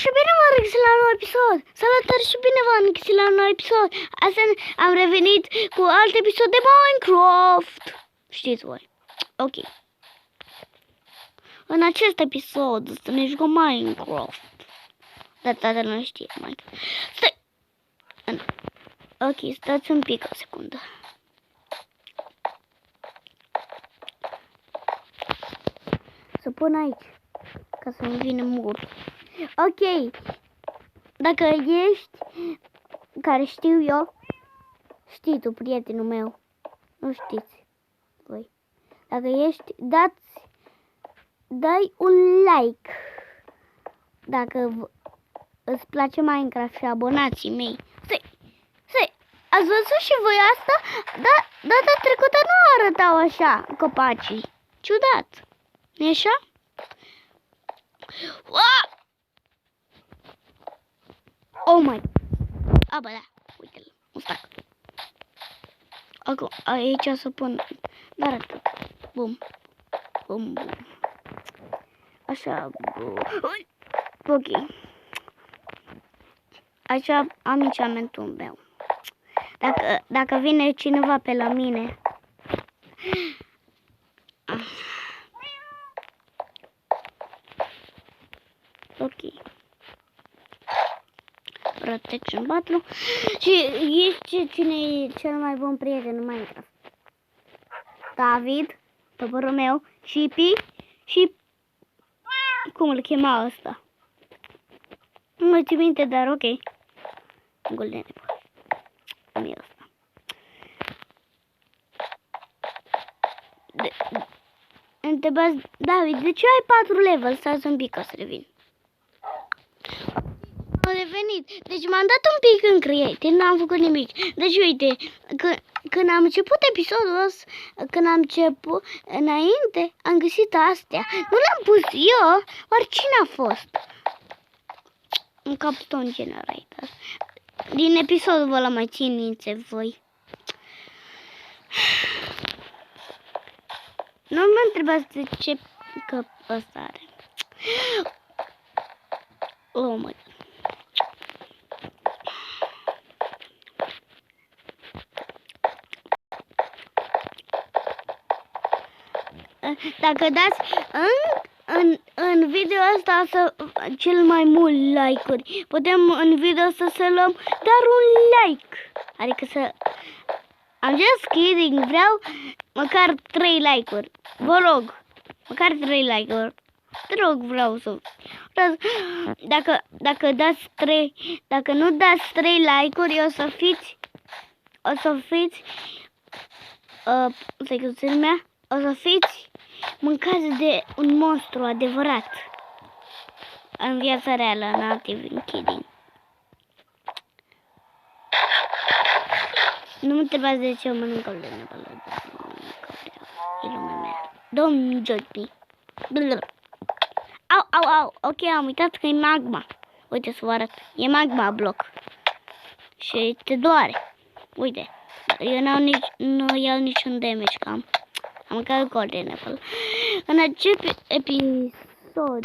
și bine v-am regăsit la un nou episod! Salutări și bine v-am regăsit la un nou episod! Astăzi am revenit cu alt episod de Minecraft! Știți voi. Ok. În acest episod să ne jucăm Minecraft. Dar tatăl nu știe Minecraft. Stai! Ok, stați un pic, o secundă. Să pun aici, ca să-mi vină mur. Ok, dacă ești, care știu eu, știi tu, prietenul meu, nu știți voi. Dacă ești, dai un like. Dacă îți place Minecraft și abonații mei. Ați văzut și voi asta? Data trecută nu arătau așa copacii. Ciudat. Nu-i așa? Oh my. A, bă, da. Uite-l. Un stac. Acum, aici să pun. Dar atât. Bum. Bum, bum. Așa. Bum. Ok. Așa am enchantmentul meu. Dacă vine cineva pe la mine. Ok. Protection 4. Și ești cine e cel mai bun prieten în Minecraft? David, toporul meu, Shippy și cum îl chema ăsta? Nu mă țin minte, dar ok. Golden Apple. Cum e ăsta? Întrebați, David, de ce ai 4 level? Stați un pic, o să revin. Am revenit. Deci m-am dat un pic în create, n-am făcut nimic. Deci uite, când am început episodul ăsta, când am început înainte, am găsit astea. Nu le-am pus eu, oare cine a fost? Un capstone generator. Din episodul ăla mai țineți voi. Nu mă întrebați de ce că ăsta are. Oh my. Dacă dați în video asta să cel mai mult like-uri, putem în video asta să luăm doar un like. Adică să... I'm just kidding, vreau măcar 3 like-uri. Vă rog, măcar 3 like-uri. Te rog, vreau să... Dacă nu dați 3 like-uri, o să fiți mâncați de un monstru adevărat. În viața reală, not even kidding. Nu mă întrebați de ce mănânc Golden Apple. E lumea mea. Don't judge me. Au. Ok, am uitat că e magma. Uite să vă arăt. E magma bloc. Și te doare. Uite. Eu nu iau niciun damage, că am mâncat Golden Apple. În acest episod